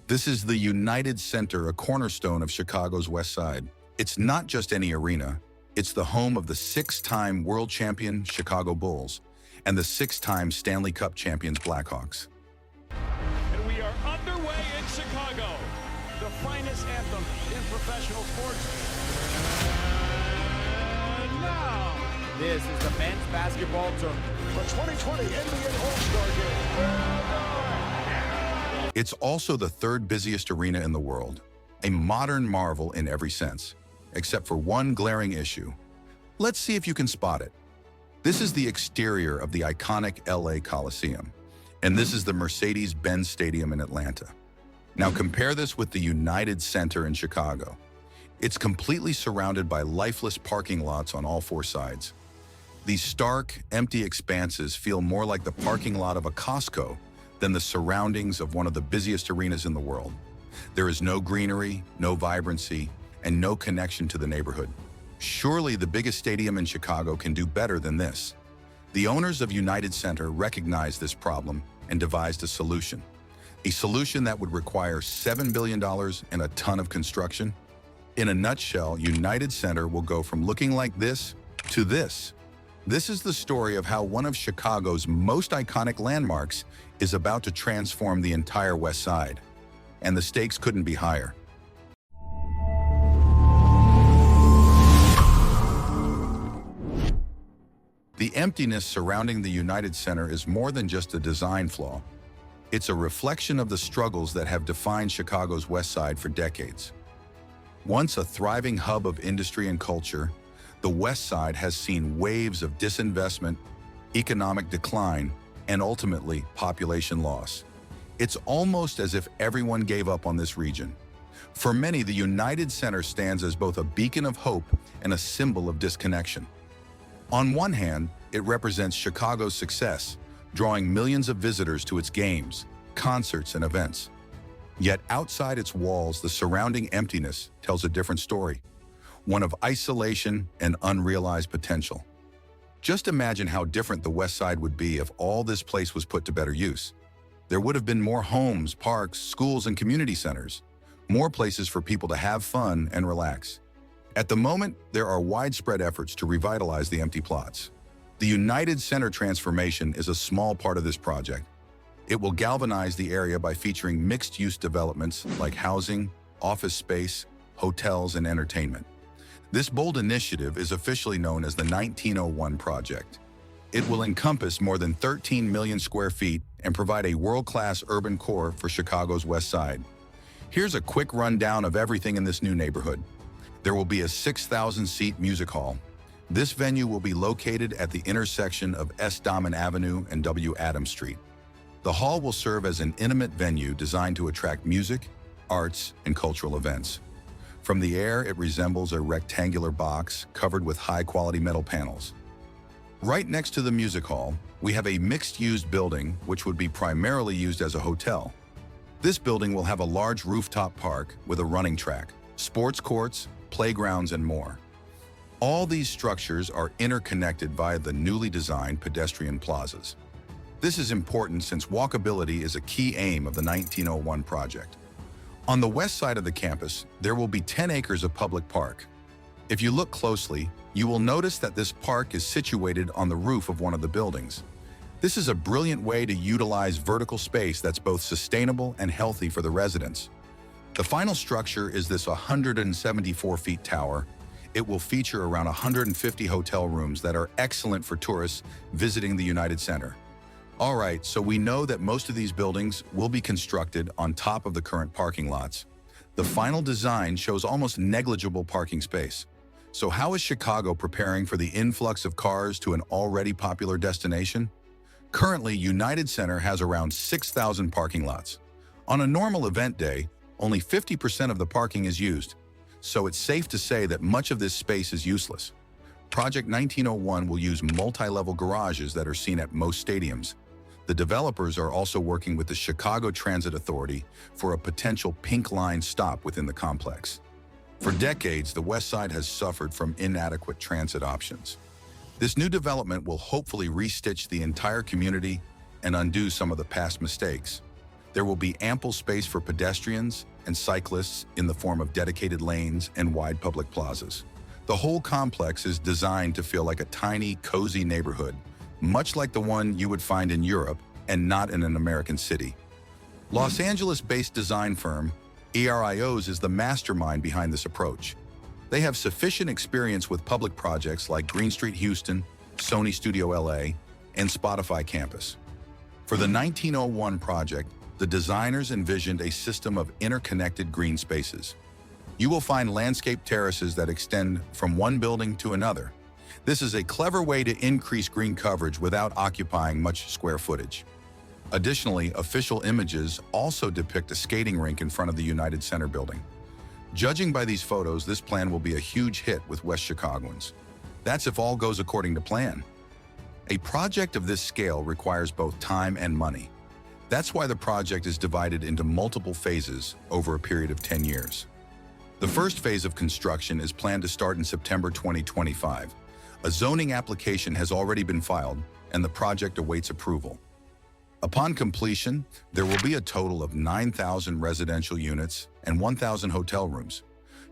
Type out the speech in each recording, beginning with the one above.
This is the United Center, a cornerstone of Chicago's West Side. It's not just any arena. It's the home of the six-time world champion Chicago Bulls and the six-time Stanley Cup champions Blackhawks. And we are underway in Chicago, the finest anthem in professional sports. And now, this is the men's basketball tournament. the 2020 NBA All-Star Game. It's also the third busiest arena in the world, a modern marvel in every sense, except for one glaring issue. Let's see if you can spot it. This is the exterior of the iconic LA Coliseum, and this is the Mercedes-Benz Stadium in Atlanta. Now compare this with the United Center in Chicago. It's completely surrounded by lifeless parking lots on all four sides. These stark, empty expanses feel more like the parking lot of a Costco than the surroundings of one of the busiest arenas in the world. There is no greenery, no vibrancy, and no connection to the neighborhood. Surely the biggest stadium in Chicago can do better than this. The owners of United Center recognized this problem and devised a solution that would require $7 billion and a ton of construction. In a nutshell, United Center will go from looking like this to this. This is the story of how one of Chicago's most iconic landmarks is about to transform the entire West Side. And the stakes couldn't be higher. The emptiness surrounding the United Center is more than just a design flaw. It's a reflection of the struggles that have defined Chicago's West Side for decades. Once a thriving hub of industry and culture, the West Side has seen waves of disinvestment, economic decline, and ultimately population loss. It's almost as if everyone gave up on this region. For many, the United Center stands as both a beacon of hope and a symbol of disconnection. On one hand, it represents Chicago's success, drawing millions of visitors to its games, concerts, and events. Yet outside its walls, the surrounding emptiness tells a different story, one of isolation and unrealized potential. Just imagine how different the West Side would be if all this place was put to better use. There would have been more homes, parks, schools, and community centers, more places for people to have fun and relax. At the moment, there are widespread efforts to revitalize the empty plots. The United Center transformation is a small part of this project. It will galvanize the area by featuring mixed-use developments like housing, office space, hotels, and entertainment. This bold initiative is officially known as the 1901 Project. It will encompass more than 13 million square feet and provide a world-class urban core for Chicago's West Side. Here's a quick rundown of everything in this new neighborhood. There will be a 6,000-seat music hall. This venue will be located at the intersection of S. Dahmen Avenue and W. Adams Street. The hall will serve as an intimate venue designed to attract music, arts, and cultural events. From the air, it resembles a rectangular box covered with high-quality metal panels. Right next to the music hall, we have a mixed-use building which would be primarily used as a hotel. This building will have a large rooftop park with a running track, sports courts, playgrounds, and more. All these structures are interconnected via the newly designed pedestrian plazas. This is important since walkability is a key aim of the 1901 project. On the west side of the campus, there will be 10 acres of public park. If you look closely, you will notice that this park is situated on the roof of one of the buildings. This is a brilliant way to utilize vertical space that's both sustainable and healthy for the residents. The final structure is this 174-feet tower. It will feature around 150 hotel rooms that are excellent for tourists visiting the United Center. All right, so we know that most of these buildings will be constructed on top of the current parking lots. The final design shows almost negligible parking space. So how is Chicago preparing for the influx of cars to an already popular destination? Currently, United Center has around 6,000 parking lots. On a normal event day, only 50% of the parking is used, so it's safe to say that much of this space is useless. Project 1901 will use multi-level garages that are seen at most stadiums. The developers are also working with the Chicago Transit Authority for a potential Pink Line stop within the complex. For decades, the West Side has suffered from inadequate transit options. This new development will hopefully restitch the entire community and undo some of the past mistakes. There will be ample space for pedestrians and cyclists in the form of dedicated lanes and wide public plazas. The whole complex is designed to feel like a tiny, cozy neighborhood, much like the one you would find in Europe and not in an American city. Los Angeles-based design firm ERIOs is the mastermind behind this approach. They have sufficient experience with public projects like Green Street Houston, Sony Studio LA, and Spotify Campus. For the 1901 project, the designers envisioned a system of interconnected green spaces. You will find landscape terraces that extend from one building to another. This is a clever way to increase green coverage without occupying much square footage. Additionally, official images also depict a skating rink in front of the United Center building. Judging by these photos, this plan will be a huge hit with West Chicagoans. That's if all goes according to plan. A project of this scale requires both time and money. That's why the project is divided into multiple phases over a period of 10 years. The first phase of construction is planned to start in September 2025. A zoning application has already been filed, and the project awaits approval. Upon completion, there will be a total of 9,000 residential units and 1,000 hotel rooms.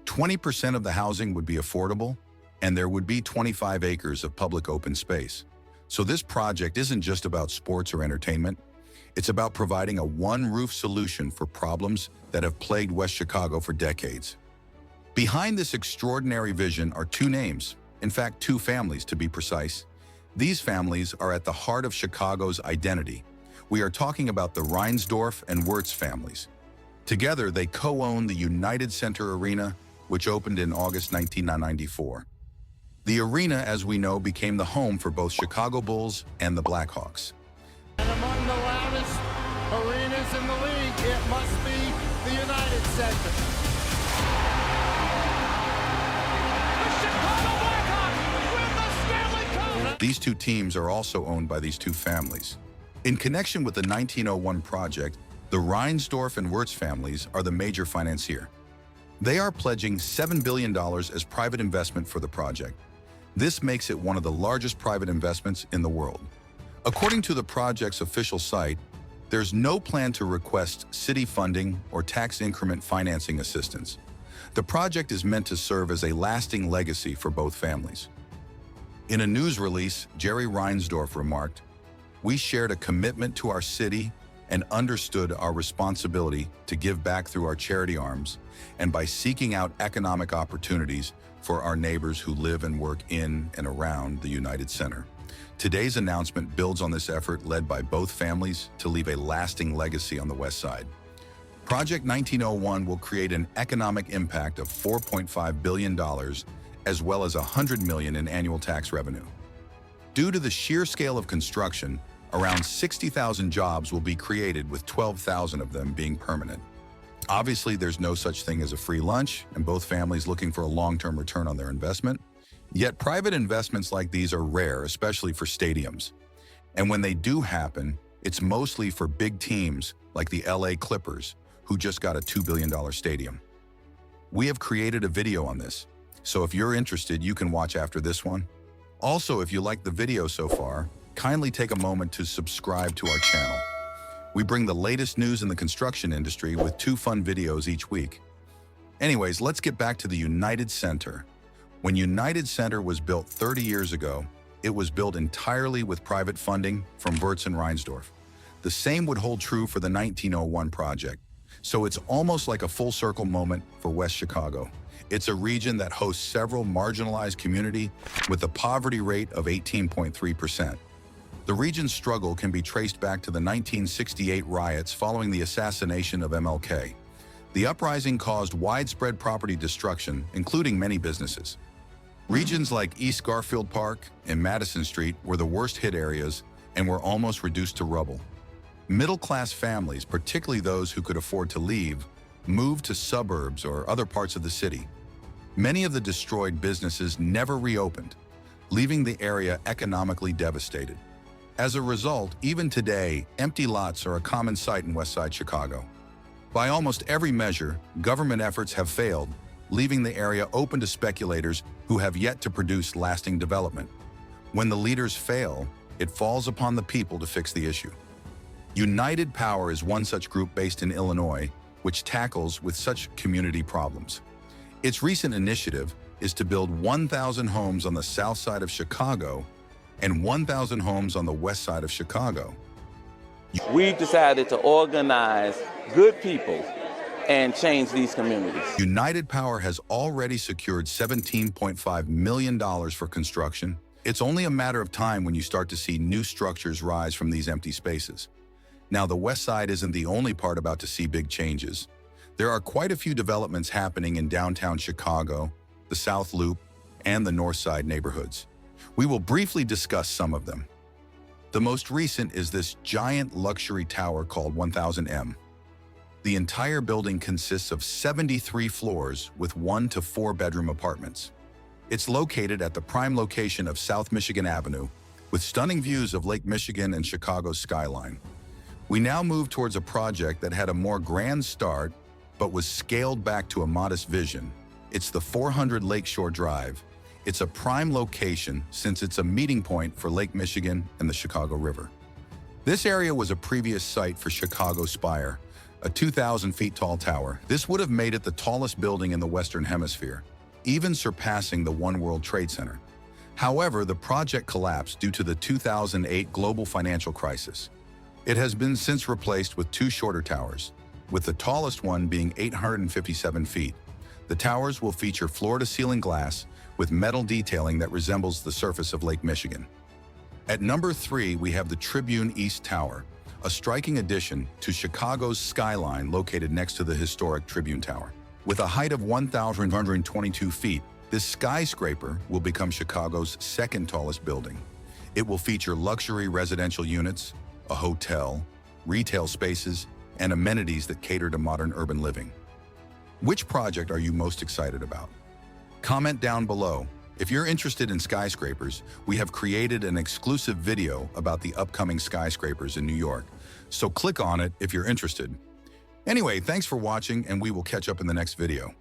20% of the housing would be affordable, and there would be 25 acres of public open space. So this project isn't just about sports or entertainment. It's about providing a one-roof solution for problems that have plagued West Chicago for decades. Behind this extraordinary vision are two names, in fact, two families to be precise. These families are at the heart of Chicago's identity. We are talking about the Reinsdorf and Wirtz families. Together, they co-own the United Center Arena, which opened in August 1994. The arena, as we know, became the home for both Chicago Bulls and the Blackhawks. And among the loudest arenas in the league, it must be the United Center. The Chicago Blackhawks win the Stanley Cup! These two teams are also owned by these two families. In connection with the 1901 project, the Reinsdorf and Wirtz families are the major financier. They are pledging $7 billion as private investment for the project. This makes it one of the largest private investments in the world. According to the project's official site, there's no plan to request city funding or tax increment financing assistance. The project is meant to serve as a lasting legacy for both families. In a news release, Jerry Reinsdorf remarked, "We shared a commitment to our city and understood our responsibility to give back through our charity arms and by seeking out economic opportunities for our neighbors who live and work in and around the United Center." Today's announcement builds on this effort led by both families to leave a lasting legacy on the West Side. Project 1901 will create an economic impact of $4.5 billion as well as $100 million in annual tax revenue. Due to the sheer scale of construction, around 60,000 jobs will be created, with 12,000 of them being permanent. Obviously, there's no such thing as a free lunch, and both families looking for a long-term return on their investment. Yet private investments like these are rare, especially for stadiums. And when they do happen, it's mostly for big teams like the LA Clippers, who just got a $2 billion stadium. We have created a video on this, so if you're interested, you can watch after this one. Also, if you like the video so far, kindly take a moment to subscribe to our channel. We bring the latest news in the construction industry with 2 fun videos each week. Anyways, let's get back to the United Center. When United Center was built 30 years ago, it was built entirely with private funding from Wirtz and Reinsdorf. The same would hold true for the 1901 project. So it's almost like a full circle moment for West Chicago. It's a region that hosts several marginalized communities with a poverty rate of 18.3%. The region's struggle can be traced back to the 1968 riots following the assassination of MLK. The uprising caused widespread property destruction, including many businesses. Regions like East Garfield Park and Madison Street were the worst hit areas and were almost reduced to rubble. Middle-class families, particularly those who could afford to leave, moved to suburbs or other parts of the city. Many of the destroyed businesses never reopened, leaving the area economically devastated. As a result, even today, empty lots are a common sight in Westside Chicago. By almost every measure, government efforts have failed, leaving the area open to speculators who have yet to produce lasting development. When the leaders fail, it falls upon the people to fix the issue. United Power is one such group based in Illinois, which tackles with such community problems. Its recent initiative is to build 1,000 homes on the south side of Chicago and 1,000 homes on the west side of Chicago. We've decided to organize good people and change these communities. United Power has already secured $17.5 million for construction. It's only a matter of time when you start to see new structures rise from these empty spaces. Now, the west side isn't the only part about to see big changes. There are quite a few developments happening in downtown Chicago, the South Loop, and the North Side neighborhoods. We will briefly discuss some of them. The most recent is this giant luxury tower called 1000M. The entire building consists of 73 floors with 1 to 4 bedroom apartments. It's located at the prime location of South Michigan Avenue, with stunning views of Lake Michigan and Chicago's skyline. We now move towards a project that had a more grand start, but was scaled back to a modest vision. It's the 400 Lakeshore Drive. It's a prime location since it's a meeting point for Lake Michigan and the Chicago River. This area was a previous site for Chicago Spire, a 2,000 feet tall tower. This would have made it the tallest building in the Western Hemisphere, even surpassing the One World Trade Center. However, the project collapsed due to the 2008 global financial crisis. It has been since replaced with 2 shorter towers, with the tallest one being 857 feet. The towers will feature floor-to-ceiling glass with metal detailing that resembles the surface of Lake Michigan. At number 3, we have the Tribune East Tower, a striking addition to Chicago's skyline located next to the historic Tribune Tower. With a height of 1,122 feet, this skyscraper will become Chicago's second tallest building. It will feature luxury residential units, a hotel, retail spaces, and amenities that cater to modern urban living. Which project are you most excited about? Comment down below. If you're interested in skyscrapers, we have created an exclusive video about the upcoming skyscrapers in New York, so click on it if you're interested. Anyway, thanks for watching, and we will catch up in the next video.